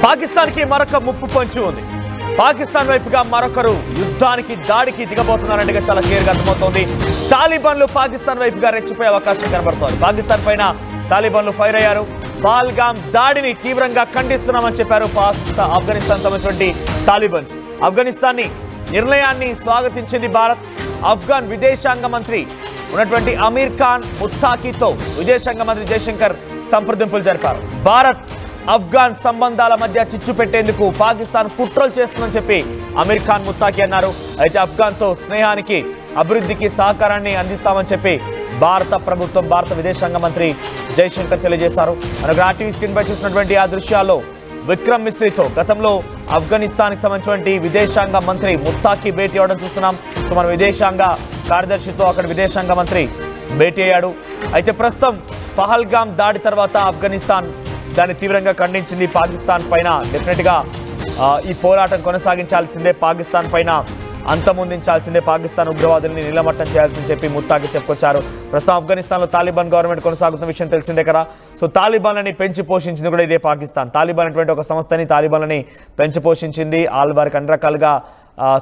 పాకిస్తాన్కి మరొక ముప్పు పొంచి ఉంది. పాకిస్తాన్ వైపుగా మరొకరు యుద్ధానికి దాడికి దిగబోతున్నారంటే చాలా క్లియర్గా అర్థమవుతోంది. తాలిబాన్లు పాకిస్తాన్ వైపుగా రెచ్చిపోయే అవకాశం కనబడుతోంది. పాకిస్తాన్ పైన తాలిబాన్లు ఫైర్ అయ్యారు. పహల్గామ్ దాడిని తీవ్రంగా ఖండిస్తున్నామని చెప్పారు ఆఫ్ఘనిస్తాన్ సంబంధించినటువంటి తాలిబాన్స్. ఆఫ్ఘనిస్తాన్ నిర్ణయాన్ని స్వాగతించింది భారత్. ఆఫ్ఘన్ విదేశాంగ మంత్రి ఉన్నటువంటి అమీర్ ఖాన్ ముత్తాకీతో విదేశాంగ మంత్రి జయశంకర్ సంప్రదింపులు జరిపారు. భారత్ ఆఫ్ఘన్ సంబంధాల మధ్య చిచ్చు పెట్టేందుకు పాకిస్తాన్ కుట్రలు చేస్తుందని చెప్పి అమీర్ ఖాన్ ముత్తాకీ అన్నారు. అయితే ఆఫ్ఘన్తో స్నేహానికి అభివృద్ధికి సహకారాన్ని అందిస్తామని చెప్పి భారత ప్రభుత్వం భారత విదేశాంగ మంత్రి జయశంకర్ తెలియజేశారు. మనకు ఆర్టీవీ స్క్రీన్ పై చూసినటువంటి ఆ దృశ్యాల్లో విక్రమ్ మిశ్రీతో గతంలో ఆఫ్ఘనిస్తాన్కి సంబంధించినటువంటి విదేశాంగ మంత్రి ముత్తాకీ భేటీ అవ్వడం చూస్తున్నాం. సో మన విదేశాంగ కార్యదర్శితో అక్కడ విదేశాంగ మంత్రి భేటీ అయ్యాడు. అయితే ప్రస్తుతం పహల్గామ్ దాడి తర్వాత ఆఫ్ఘనిస్తాన్ దాన్ని తీవ్రంగా ఖండించింది. పాకిస్తాన్ పైన డెఫినెట్గా ఈ పోరాటం కొనసాగించాల్సిందే, పాకిస్తాన్ పైన అంతమొందించాల్సిందే, పాకిస్తాన్ ఉగ్రవాదుల్ని నిలమట్టం చేయాల్సిందని చెప్పి ముత్తాకి చెప్పుకొచ్చారు. ప్రస్తుతం ఆఫ్ఘనిస్తాన్లో తాలిబాన్ గవర్నమెంట్ కొనసాగుతున్న విషయం తెలిసిందే కదా. సో తాలిబాన్లని పెంచి పోషించింది కూడా ఇదే పాకిస్తాన్. తాలిబాన్ అటువంటి ఒక సంస్థని తాలిబాన్లని పెంచి పోషించింది, వారికి అన్ని రకాలుగా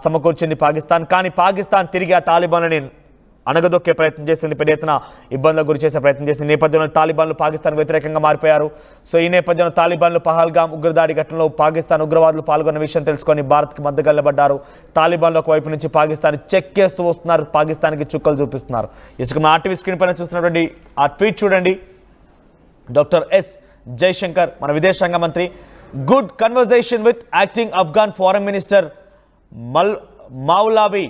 సమకూర్చింది పాకిస్తాన్. కానీ పాకిస్తాన్ తిరిగి ఆ తాలిబాన్లని అణగదొక్కే ప్రయత్నం చేసింది, పెద్ద ఎత్తున ఇబ్బందులకు గురి చేసే ప్రయత్నం చేసింది. నేపథ్యంలో తాలిబాన్లు పాకిస్తాన్ వ్యతిరేకంగా మారిపోయారు. సో ఈ నేపథ్యంలో తాలిబాన్లు పహల్గామ్ ఉగ్రదాడి ఘటనలో పాకిస్తాన్ ఉగ్రవాదులు పాల్గొన్న విషయం తెలుసుకొని భారత్కి మద్దతుగా నిలబడ్డారు. తాలిబాన్లు ఒకవైపు నుంచి పాకిస్తాన్ చెక్ చేస్తూ వస్తున్నారు, పాకిస్తాన్కి చుక్కలు చూపిస్తున్నారు. ఇసుక ఆర్టీవీ స్క్రీన్ పైన చూస్తున్నటువంటి ఆ ట్వీట్ చూడండి. డాక్టర్ ఎస్ జయశంకర్ మన విదేశాంగ మంత్రి, good conversation with acting Afghan foreign minister Maulavi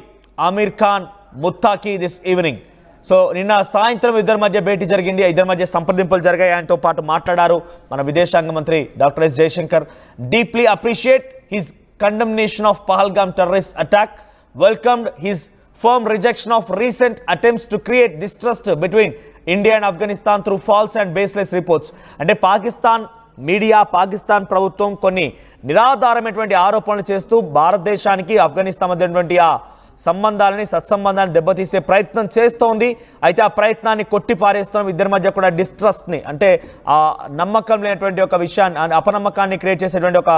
Amir Khan Muttaqi this evening. So నిన్న సాయంత్రం ఇద్దరి మధ్య భేటీ జరిగింది, ఇద్దరి మధ్య సంప్రదింపులు జరిగాయి. ఆయనతో పాటు మాట్లాడారు మన విదేశాంగ మంత్రి doctor S Jaishankar. Deeply appreciate his condemnation of Pahalgam terrorist attack, welcomed his firm rejection of recent attempts to create distrust between India and Afghanistan through false and baseless reports. అంటే పాకిస్తాన్ మీడియా, పాకిస్తాన్ ప్రభుత్వం కొన్ని నిరాధారమైనటువంటి ఆరోపణలు చేస్తూ భారతదేశానికి ఆఫ్ఘనిస్తాన్ మధ్య ఉన్నటువంటి ఆ సంబంధాలని, సత్సంబంధాన్ని దెబ్బతీసే ప్రయత్నం చేస్తోంది. అయితే ఆ ప్రయత్నాన్ని కొట్టిపారేస్తున్నాం. ఇద్దరి మధ్య కూడా డిస్ట్రస్ట్ని, అంటే ఆ నమ్మకం లేనటువంటి ఒక విషయాన్ని, అపనమ్మకాన్ని క్రియేట్ చేసేటువంటి ఒక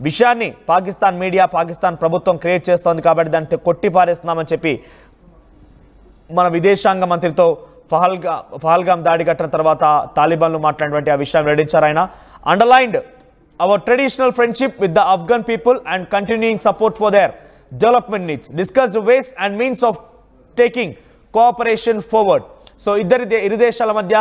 విషయాన్ని పాకిస్తాన్ మీడియా, పాకిస్తాన్ ప్రభుత్వం క్రియేట్ చేస్తోంది. కాబట్టి దాన్ని కొట్టిపారేస్తున్నామని చెప్పి మన విదేశాంగ మంత్రితో పహల్గామ్ దాడి ఘటన తర్వాత తాలిబాన్లు మాట్లాడినటువంటి ఆ విషయాన్ని వెల్లడించారు. ఆయన underlined hour traditional friendship with the Afghan people and continuing support for their development needs, discussed ways and means of taking cooperation forward. So ఇరు దేశాల మధ్య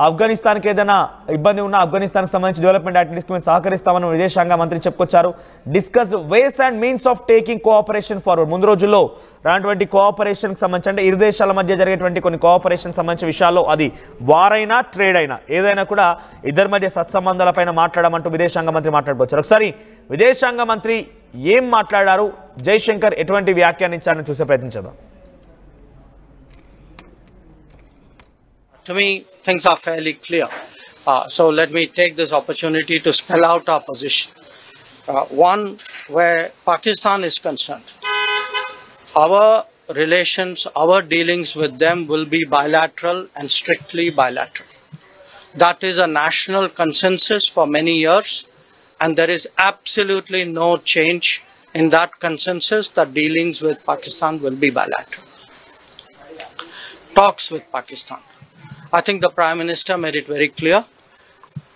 ఆఫ్ఘనిస్తాన్కి ఏదైనా ఇబ్బంది ఉన్నా ఆఫ్ఘనిస్తాన్కి సంబంధించి డెవలప్మెంట్ యాక్టివిటీస్కి మేము సహకరిస్తామని విదేశాంగ మంత్రి చెప్పుకొచ్చారు. Discussed ways and means of taking cooperation forward. ముందు రోజుల్లో రానటువంటి కోఆపరేషన్కి సంబంధించి, అంటే ఇరు దేశాల మధ్య జరిగేటువంటి కొన్ని కోఆపరేషన్ సంబంధించిన విషయాల్లో, అది వారైనా ట్రేడ్ అయినా ఏదైనా కూడా ఇద్దరి మధ్య సత్సంబంధాలపైన మాట్లాడమంటూ విదేశాంగ మంత్రి మాట్లాడుకోవచ్చు. ఒకసారి విదేశాంగ మంత్రి ఏం మాట్లాడారు, జయశంకర్ ఎటువంటి వ్యాఖ్యానించారని చూసే ప్రయత్నించారు. To me, things are fairly clear. So let me take this opportunity to spell out our position. One, where Pakistan is concerned, our relations, our dealings with them will be bilateral and strictly bilateral. That is a national consensus for many years, and there is absolutely no change in that consensus that dealings with Pakistan will be bilateral. Talks with Pakistan. I think the Prime Minister made it very clear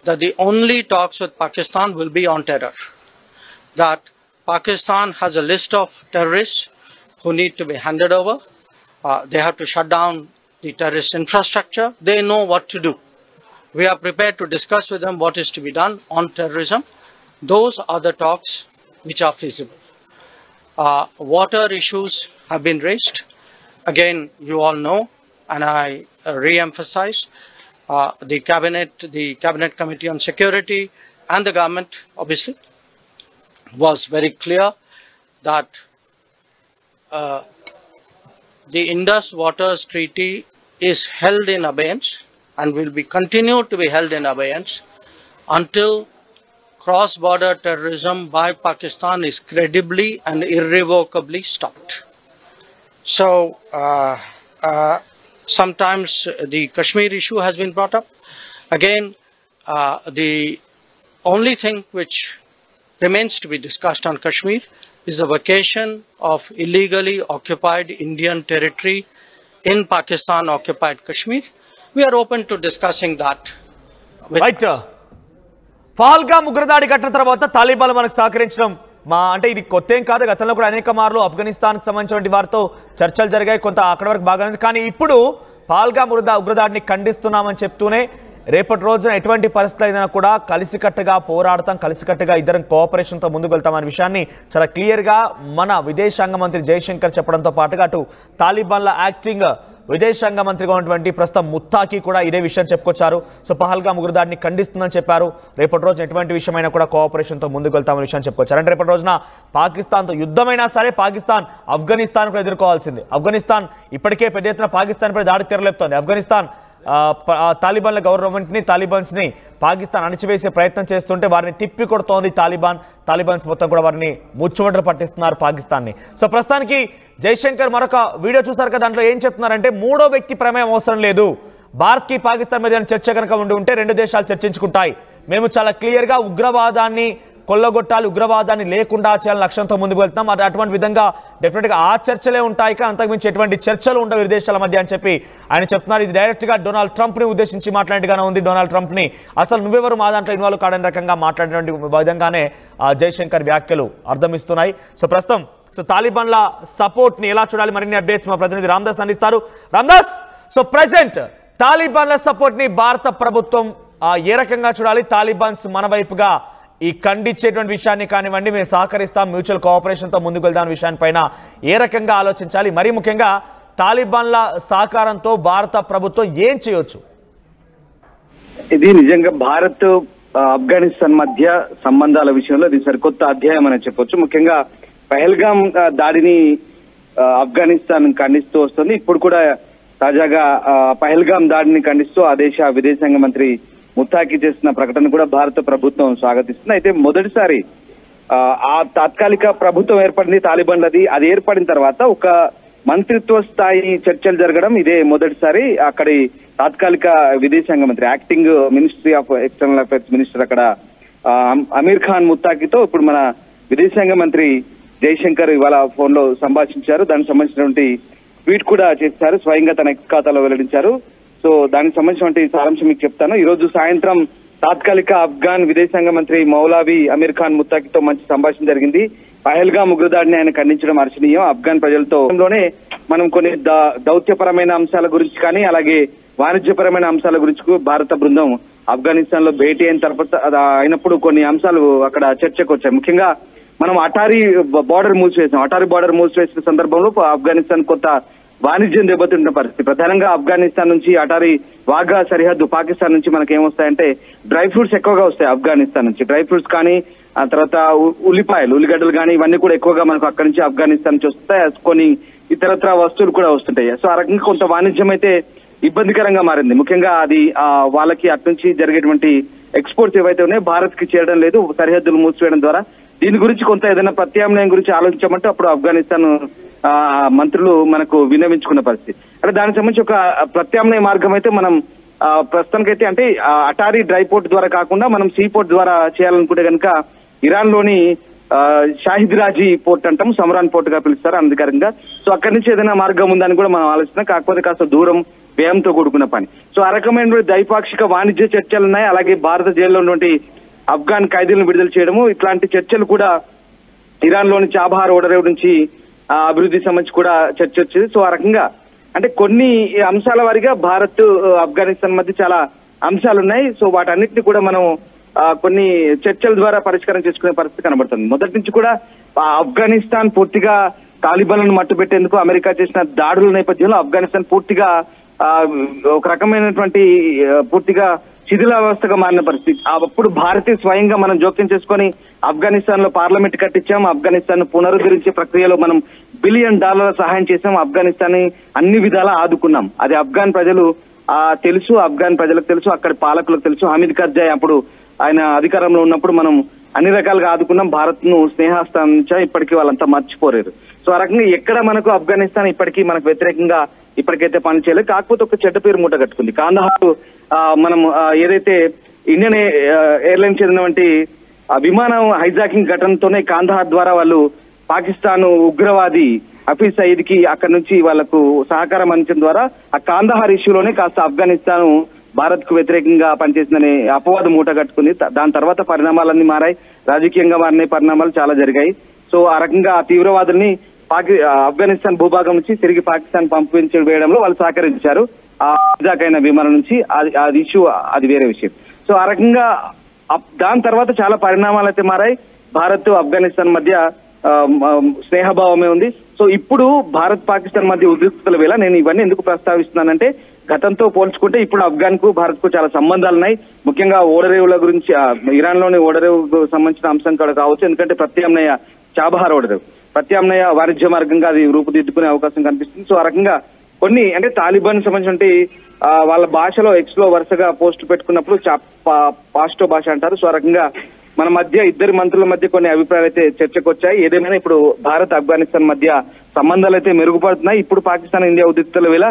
that the only talks with Pakistan will be on terror. That Pakistan has a list of terrorists who need to be handed over. They have to shut down the terrorist infrastructure. They know what to do. We are prepared to discuss with them what is to be done on terrorism. Those are the talks which are feasible. Water issues have been raised. Again, you all know, and I re-emphasize, the cabinet committee on security and the government obviously was very clear that the Indus Waters Treaty is held in abeyance and will be continued to be held in abeyance until cross-border terrorism by Pakistan is credibly and irrevocably stopped. So sometimes the Kashmir issue has been brought up. Again, the only thing which remains to be discussed on Kashmir is the vacation of illegally occupied Indian territory in Pakistan occupied Kashmir. We are open to discussing that. Right Pahalgam ఉగ్రదాడి ఘటన తర్వాత Taliban మనకు సహకరించడం అంటే ఇది కొత్త ఏం కాదు. గతంలో కూడా అనేక మార్లు ఆఫ్ఘనిస్తాన్కి సంబంధించిన వారితో చర్చలు జరిగాయి, కొంత అక్కడి వరకు బాగానే ఉంది. కానీ ఇప్పుడు పహల్గామ్ ఉగ్రదాడిని ఖండిస్తున్నామని చెప్తూనే రేపటి రోజున ఎటువంటి పరిస్థితులు అయినా కూడా కలిసికట్టుగా పోరాడతాం, కలిసికట్టుగా ఇద్దరం కోఆపరేషన్తో ముందుకు వెళ్తామనే విషయాన్ని చాలా క్లియర్గా మన విదేశాంగ మంత్రి జయశంకర్ చెప్పడంతో పాటుగా అటు తాలిబాన్ల యాక్టింగ్ విదేశాంగ మంత్రిగా ఉన్నటువంటి ప్రస్తుతం ముత్తాకి కూడా ఇదే విషయం చెప్పుకొచ్చారు. సో పహల్గామ్ ఉగ్రదాడిని ఖండిస్తుందని చెప్పారు. రేపటి రోజున ఎటువంటి విషయమైనా కూడా కోఆపరేషన్తో ముందుకు వెళ్తామనే విషయాన్ని చెప్పుకొచ్చారు. అంటే రేపటి రోజున పాకిస్తాన్తో యుద్ధమైనా సరే పాకిస్తాన్ ఆఫ్ఘనిస్తాన్ కూడా ఎదుర్కోవాల్సింది. ఆఫ్ఘనిస్తాన్ ఇప్పటికే పెద్ద ఎత్తున పాకిస్తాన్ పై దాడి తెరలేపుతోంది. ఆఫ్ఘనిస్తాన్ తాలిబాన్ల గవర్నమెంట్ని తాలిబాన్స్ని పాకిస్తాన్ అణిచివేసే ప్రయత్నం చేస్తుంటే వారిని తిప్పి కొడుతోంది తాలిబాన్స్ మొత్తం కూడా వారిని ముచ్చుమడ్ర పట్టిస్తున్నారు పాకిస్తాన్ని. సో ప్రస్తుతానికి జైశంకర్ మరొక వీడియో చూసారు కదా, దాంట్లో ఏం చెప్తున్నారంటే మూడో వ్యక్తి ప్రమేయం అవసరం లేదు. భారత్కి పాకిస్తాన్ మీద చర్చ కనుక ఉంటే రెండు దేశాలు చర్చించుకుంటాయి. మేము చాలా క్లియర్గా ఉగ్రవాదాన్ని కొల్లగొట్టాలి, ఉగ్రవాదాన్ని లేకుండా చేయాలని లక్ష్యంతో ముందుకు వెళ్తున్నాం. అటువంటి విధంగా డెఫినెట్గా ఆ చర్చలే ఉంటాయి, కానీ అంతకుమించి ఎటువంటి చర్చలు ఉండవు ఇరు దేశాల మధ్య అని చెప్పి ఆయన చెప్తున్నారు. ఇది డైరెక్ట్గా డొనాల్డ్ ట్రంప్ని ఉద్దేశించి మాట్లాడినట్టుగానే ఉంది. డొనాల్డ్ ట్రంప్ని అసలు నువ్వెవరు మా దాంట్లో ఇన్వాల్వ్ కాడని రకంగా మాట్లాడినటువంటి విధంగానే జైశంకర్ వ్యాఖ్యలు అర్థమిస్తున్నాయి. సో ప్రస్తుతం తాలిబాన్ల సపోర్ట్ని ఎలా చూడాలి, మరిన్ని అప్డేట్స్ మా ప్రతినిధి రామ్దాస్ అందిస్తారు. రామ్దాస్, సో ప్రెసెంట్ తాలిబాన్ల సపోర్ట్ని భారత ప్రభుత్వం ఏ రకంగా చూడాలి? తాలిబాన్స్ మన వైపుగా ఈ ఖండించేటువంటి విషయాన్ని కానివ్వండి, మేము సహకరిస్తాం, మ్యూచువల్ కోఆపరేషన్తో ముందుకు వెళ్దాం విషయానిపైన ఏ రకంగా ఆలోచించాలి? మరీ ముఖ్యంగా తాలిబాన్ల సహకారంతో భారత ప్రభుత్వం ఏం చేయొచ్చు? ఇది నిజంగా భారత్ ఆఫ్ఘనిస్తాన్ మధ్య సంబంధాల విషయంలో ఇది సరికొత్త అధ్యాయం అని చెప్పొచ్చు. ముఖ్యంగా పహల్గామ్ దాడిని ఆఫ్ఘనిస్తాన్ ఖండిస్తూ వస్తుంది. ఇప్పుడు కూడా తాజాగా పహల్గామ్ దాడిని ఖండిస్తూ ఆ దేశ విదేశాంగ మంత్రి ముత్తాకి చేసిన ప్రకటన కూడా భారత ప్రభుత్వం స్వాగతిస్తుంది. అయితే మొదటిసారి ఆ తాత్కాలిక ప్రభుత్వం ఏర్పడింది తాలిబాన్లది. అది ఏర్పడిన తర్వాత ఒక మంత్రిత్వ స్థాయి చర్చలు జరగడం ఇదే మొదటిసారి. అక్కడి తాత్కాలిక విదేశాంగ మంత్రి, acting ministry of external affairs minister అక్కడ అమీర్ ఖాన్ ముత్తాకితో ఇప్పుడు మన విదేశాంగ మంత్రి జైశంకర్ ఇవాళ ఫోన్ లో సంభాషించారు. దానికి సంబంధించినటువంటి ట్వీట్ కూడా చేశారు, స్వయంగా తన ఎక్స్ ఖాతాలో వెల్లడించారు. సో దానికి సంబంధించినటువంటి సారాంశం మీకు చెప్తాను. ఈ రోజు సాయంత్రం తాత్కాలిక ఆఫ్ఘాన్ విదేశాంగ మంత్రి మౌలావి అమీర్ ఖాన్ ముత్తాకితో మంచి సంభాషణ జరిగింది. పహల్గామ్ ఉగ్రదాడిని ఆయన ఖండించడం హర్షణీయం. ఆఫ్ఘాన్ ప్రజలతోనే మనం కొన్ని దౌత్యపరమైన అంశాల గురించి కానీ అలాగే వాణిజ్యపరమైన అంశాల గురించి భారత బృందం ఆఫ్ఘనిస్తాన్ లో భేటీ అయిన తర్వాత అయినప్పుడు కొన్ని అంశాలు అక్కడ చర్చకు వచ్చాయి. ముఖ్యంగా మనం అటారీ బార్డర్ మూసివేసాం. అటారీ బార్డర్ మూసివేసిన సందర్భంలో ఆఫ్ఘనిస్తాన్ కొంత వాణిజ్యం దెబ్బతింటున్న పరిస్థితి. ప్రధానంగా ఆఫ్ఘనిస్తాన్ నుంచి అటారీ వాఘా సరిహద్దు పాకిస్తాన్ నుంచి మనకి ఏమొస్తాయంటే డ్రై ఫ్రూట్స్ ఎక్కువగా వస్తాయి ఆఫ్ఘనిస్తాన్ నుంచి. డ్రై ఫ్రూట్స్ కానీ ఆ తర్వాత ఉల్లిగడ్డలు కానీ ఇవన్నీ కూడా ఎక్కువగా మనకు అక్కడి నుంచి ఆఫ్ఘనిస్తాన్ నుంచి వస్తాయి. కొన్ని ఇతరత్ర వస్తువులు కూడా వస్తుంటాయి. సో ఆ రకంగా కొంత వాణిజ్యం అయితే ఇబ్బందికరంగా మారింది. ముఖ్యంగా అది వాళ్ళకి అటు నుంచి జరిగేటువంటి ఎక్స్పోర్ట్స్ ఏవైతే ఉన్నాయో భారత్ కి చేరడం లేదు సరిహద్దులు మూసివేయడం ద్వారా. దీని గురించి కొంత ఏదైనా ప్రత్యామ్నాయం గురించి ఆలోచించమంటే అప్పుడు ఆఫ్ఘనిస్తాన్ మంత్రులు మనకు విన్నవించుకున్న పరిస్థితి. అంటే దానికి సంబంధించి ఒక ప్రత్యామ్నాయ మార్గం అయితే మనం ప్రస్తుతానికైతే అంటే అటారీ డ్రై పోర్ట్ ద్వారా కాకుండా మనం సీ పోర్ట్ ద్వారా చేయాలనుకుంటే కనుక ఇరాన్ లోని షాహిద్ రాజీ పోర్ట్ అంటాం, సమరాన్ పోర్ట్ గా పిలుస్తారు అధికారికంగా. సో అక్కడి నుంచి ఏదైనా మార్గం ఉందని కూడా మనం ఆలోచిస్తున్నాం. కాకపోతే కాస్త దూరం, వ్యయంతో కూడుకున్న పని. సో ఆ రకమైన ద్వైపాక్షిక వాణిజ్య చర్చలు ఉన్నాయి. అలాగే భారత జైల్లో ఉన్నటువంటి ఆఫ్ఘాన్ ఖైదీలను విడుదల చేయడము, ఇట్లాంటి చర్చలు కూడా ఇరాన్ లోని చాబహార్ ఓడరేవు నుంచి అభివృద్ధి సంబంధించి కూడా చర్చ వచ్చింది. సో ఆ రకంగా అంటే కొన్ని అంశాల వారిగా భారత్ ఆఫ్ఘనిస్తాన్ మధ్య చాలా అంశాలు ఉన్నాయి. సో వాటన్నిటిని కూడా మనం కొన్ని చర్చల ద్వారా పరిష్కారం చేసుకునే పరిస్థితి కనబడుతుంది. మొదటి నుంచి కూడా ఆఫ్ఘనిస్తాన్ పూర్తిగా తాలిబాన్లను మట్టుబెట్టేందుకు అమెరికా చేసిన దాడుల నేపథ్యంలో ఆఫ్ఘనిస్తాన్ పూర్తిగా ఒక రకమైనటువంటి పూర్తిగా శిథిల వ్యవస్థగా మారిన పరిస్థితి. అప్పుడు భారతీయ స్వయంగా మనం జోక్యం చేసుకొని ఆఫ్ఘనిస్తాన్ లో పార్లమెంట్ కట్టించాం. ఆఫ్ఘనిస్తాన్ పునరుద్ధరించే ప్రక్రియలో మనం $1 బిలియన్ సహాయం చేశాం. ఆఫ్ఘనిస్తాన్ ని అన్ని విధాలా ఆదుకున్నాం. అది ఆఫ్ఘాన్ ప్రజలు తెలుసు, ఆఫ్ఘాన్ ప్రజలకు తెలుసు, అక్కడి పాలకులకు తెలుసు. హమీద్ కర్జాయ్ అప్పుడు ఆయన అధికారంలో ఉన్నప్పుడు మనం అన్ని రకాలుగా ఆదుకున్నాం. భారత్ ను స్నేహాస్తం నుంచా ఇప్పటికీ వాళ్ళంతా మర్చిపోలేరు. సో ఆ రకంగా ఎక్కడ మనకు ఆఫ్ఘనిస్తాన్ ఇప్పటికీ మనకు వ్యతిరేకంగా ఇప్పటికైతే పని చేయలేదు. కాకపోతే ఒక చెడ్డ పేరు మూట కట్టుకుంది. కాందహార్ మనం ఏదైతే ఇండియన్ ఎయిర్లైన్స్ చెందినటువంటి విమానం హైజాకింగ్ ఘటనతోనే కాందహార్ ద్వారా వాళ్ళు పాకిస్తాన్ ఉగ్రవాది హఫీజ్ సయీద్ కి అక్కడ నుంచి వాళ్లకు సహకారం అందించడం ద్వారా ఆ కాందహార్ ఇష్యూలోనే కాస్త ఆఫ్ఘనిస్తాన్ భారత్ కు వ్యతిరేకంగా పనిచేసిందనే అపవాదం మూట కట్టుకుంది. దాని తర్వాత పరిణామాలన్నీ మారాయి, రాజకీయంగా మారిన పరిణామాలు చాలా జరిగాయి. సో ఆ రకంగా ఆ తీవ్రవాదుల్ని ఆఫ్ఘనిస్తాన్ భూభాగం నుంచి తిరిగి పాకిస్తాన్ పంపించి వేయడంలో వాళ్ళు సహకరించారు. ఆ హైజాకైన విమానం నుంచి అది ఇష్యూ, అది వేరే విషయం. సో ఆ రకంగా దాని తర్వాత చాలా పరిణామాలు అయితే మారాయి. భారత్ ఆఫ్ఘనిస్తాన్ మధ్య స్నేహభావమే ఉంది. సో ఇప్పుడు భారత్ పాకిస్తాన్ మధ్య ఉద్రిక్తతల వేళ నేను ఇవన్నీ ఎందుకు ప్రస్తావిస్తున్నానంటే, గతంతో పోల్చుకుంటే ఇప్పుడు ఆఫ్ఘాన్ కు భారత్ కు చాలా సంబంధాలు ఉన్నాయి. ముఖ్యంగా ఓడరేవుల గురించి, ఇరాన్ లోని ఓడరేవుకు సంబంధించిన అంశం కూడా కావచ్చు. ఎందుకంటే ప్రత్యామ్నాయ చాబహార్ ఓడరేవు ప్రత్యామ్నాయ వాణిజ్య మార్గంగా అది రూపుదిద్దుకునే అవకాశం కనిపిస్తుంది. సో ఆ రకంగా కొన్ని అంటే తాలిబాన్ సంబంధించి వాళ్ళ భాషలో ఎక్స్ లో వరుసగా పోస్టులు పెట్టుకున్నప్పుడు పాస్టో భాష అంటారు. సో ఆ రకంగా మన మధ్య ఇద్దరి మంత్రుల మధ్య కొన్ని అభిప్రాయాలు అయితే చర్చకు వచ్చాయి. ఏదేమైనా ఇప్పుడు భారత్ ఆఫ్ఘనిస్తాన్ మధ్య సంబంధాలు అయితే మెరుగుపడుతున్నాయి. ఇప్పుడు పాకిస్తాన్ ఇండియా ఉద్రిక్తతల వేళ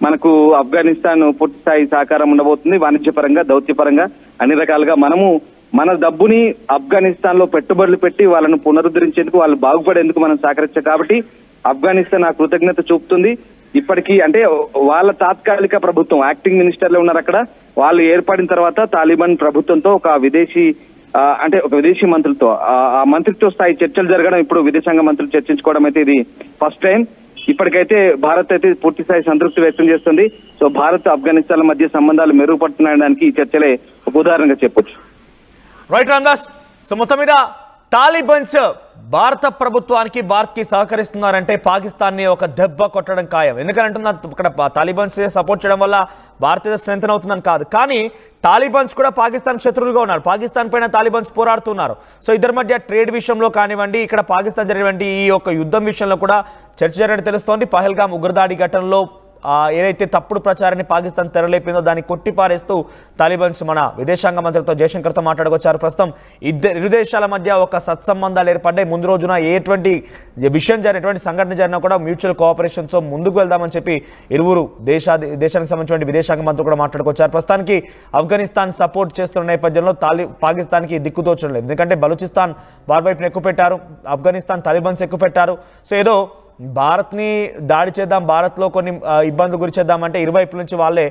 మనకు ఆఫ్ఘనిస్తాన్ పూర్తి స్థాయి సహకారం ఉండబోతుంది. వాణిజ్యపరంగా, దౌత్యపరంగా అన్ని రకాలుగా మనము మన డబ్బుని ఆఫ్ఘనిస్తాన్ లో పెట్టుబడులు పెట్టి వాళ్ళను పునరుద్ధరించేందుకు, వాళ్ళు బాగుపడేందుకు మనం సహకరించాం. కాబట్టి ఆఫ్ఘనిస్తాన్ ఆ కృతజ్ఞత చూపుతుంది. ఇప్పటికీ అంటే వాళ్ళ తాత్కాలిక ప్రభుత్వం, యాక్టింగ్ మినిస్టర్లు ఉన్నారు అక్కడ, వాళ్ళు ఏర్పడిన తర్వాత తాలిబాన్ ప్రభుత్వంతో ఒక విదేశీ మంత్రులతో ఆ మంత్రిత్వ స్థాయి చర్చలు జరగడం, ఇప్పుడు విదేశాంగ మంత్రులు చర్చించుకోవడం అయితే ఇది ఫస్ట్ టైం. ఇప్పటికైతే భారత్ అయితే పూర్తి స్థాయి సంతృప్తి వ్యక్తం చేస్తుంది. సో భారత్ ఆఫ్ఘనిస్తాన్ మధ్య సంబంధాలు మెరుగుపడుతున్నాయడానికి ఈ చర్చలే ఒక ఉదాహరణగా చెప్పొచ్చు. రైట్ రామ్దాస్. సో మొత్తం మీద తాలిబాన్స్ భారత ప్రభుత్వానికి, భారత్కి సహకరిస్తున్నారంటే పాకిస్తాన్ని ఒక దెబ్బ కొట్టడం ఖాయం. ఎందుకంటే ఇక్కడ తాలిబాన్స్ సపోర్ట్ చేయడం వల్ల భారత్ స్ట్రెంగ్త్ అవుతుందని కాదు, కానీ తాలిబాన్స్ కూడా పాకిస్తాన్ శత్రువులుగా ఉన్నారు. పాకిస్తాన్ పైన తాలిబాన్స్ పోరాడుతున్నారు. సో ఇద్దరి మధ్య ట్రేడ్ విషయంలో కానివ్వండి, ఇక్కడ పాకిస్తాన్ జరిగినటువంటి ఈ యొక్క యుద్ధం విషయంలో కూడా చర్చ జరిగినట్టు తెలుస్తోంది. పహల్గామ్ ఉగ్రదాడి ఘటనలో ఏదైతే తప్పుడు ప్రచారాన్ని పాకిస్తాన్ తెరలేపిందో దాన్ని కొట్టిపారేస్తూ తాలిబాన్స్ మన విదేశాంగ మంత్రితో జయశంకర్తో మాట్లాడుకొచ్చారు. ప్రస్తుతం ఇరు దేశాల మధ్య ఒక సత్సంబంధాలు ఏర్పడ్డాయి. ముందు రోజున ఎటువంటి విషయం జరిగిన, ఎటువంటి సంఘటన జరిగినా కూడా మ్యూచువల్ కోఆపరేషన్తో ముందుకు వెళ్దామని చెప్పి ఇరువురు దేశానికి సంబంధించిన విదేశాంగ మంత్రులు కూడా మాట్లాడుకొచ్చారు. ప్రస్తుతానికి ఆఫ్ఘనిస్తాన్ సపోర్ట్ చేస్తున్న నేపథ్యంలో పాకిస్తాన్కి దిక్కుతోచడం లేదు. ఎందుకంటే బలూచిస్తాన్ వారి వైపున ఎక్కువ పెట్టారు, ఆఫ్ఘనిస్తాన్ తాలిబాన్స్ ఎక్కువ పెట్టారు. సో ఏదో భారత్ని దాడి చేద్దాం, భారత్లో కొన్ని ఇబ్బందులు గురి చేద్దామంటే ఇరువైపుల నుంచి వాళ్ళే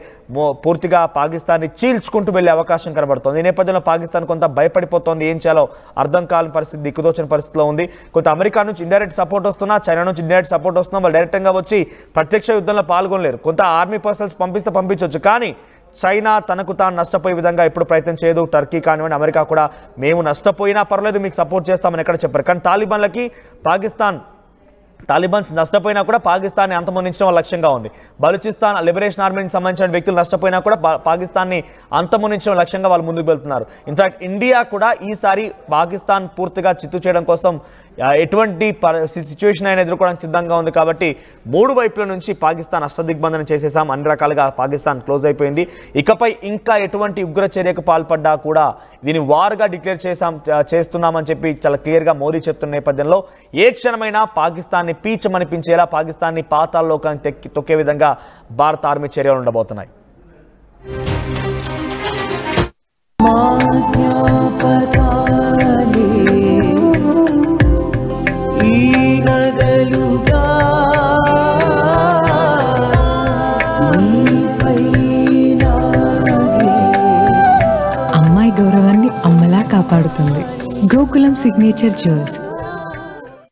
పూర్తిగా పాకిస్తాన్ని చీల్చుకుంటూ వెళ్ళే అవకాశం కనబడుతుంది. ఈ నేపథ్యంలో పాకిస్తాన్ కొంత భయపడిపోతుంది. ఏం చేయాలో అర్థం కాని పరిస్థితి, దిక్కుదోచని పరిస్థితిలో ఉంది. కొంత అమెరికా నుంచి ఇండైరెక్ట్ సపోర్ట్ వస్తున్నా, చైనా నుంచి ఇండైరెక్ట్ సపోర్ట్ వస్తున్నా, వాళ్ళు డైరెక్ట్గా వచ్చి ప్రత్యక్ష యుద్ధంలో పాల్గొనలేరు. కొంత ఆర్మీ పర్సనల్స్ పంపించవచ్చు, కానీ చైనా తనకు తాను నష్టపోయే విధంగా ఎప్పుడు ప్రయత్నం చేయదు. టర్కీ కానివ్వండి, అమెరికా కూడా మేము నష్టపోయినా పర్లేదు మీకు సపోర్ట్ చేస్తామని ఎక్కడ చెప్పారు. కానీ తాలిబాన్స్ నష్టపోయినా కూడా పాకిస్తాన్ని అంతమొందించడం లక్ష్యంగా ఉంది. బలూచిస్తాన్ లిబరేషన్ ఆర్మీకి సంబంధించిన వ్యక్తులు నష్టపోయినా కూడా పాకిస్తాన్ని అంతమొందించడం లక్ష్యంగా వాళ్ళు ముందుకు వెళ్తున్నారు. ఇన్ఫాక్ట్ ఇండియా కూడా ఈసారి పాకిస్తాన్ పూర్తిగా చిత్తు చేయడం కోసం ఎటువంటి సిచ్యువేషన్ అయినా ఎదుర్కోవడానికి సిద్ధంగా ఉంది. కాబట్టి మూడు వైపుల నుంచి పాకిస్తాన్ అష్టదిగ్బంధన చేసేసాం, అన్ని రకాలుగా పాకిస్తాన్ క్లోజ్ అయిపోయింది. ఇకపై ఇంకా ఎటువంటి ఉగ్ర చర్యకు పాల్పడ్డా కూడా దీన్ని వార్గా డిక్లేర్ చేస్తున్నామని చెప్పి చాలా క్లియర్గా మోదీ చెప్తున్న నేపథ్యంలో ఏ క్షణమైనా పాకిస్తాన్ని పీచమనిపించేలా, పాకిస్తాన్ని పాతాల్లోకి తొక్కే విధంగా భారత ఆర్మీ చర్యలు ఉండబోతున్నాయి. అమ్మాయి గౌరవాన్ని అమ్మలా కాపాడుతుంది గోకులం సిగ్నేచర్ జ్యువెల్స్.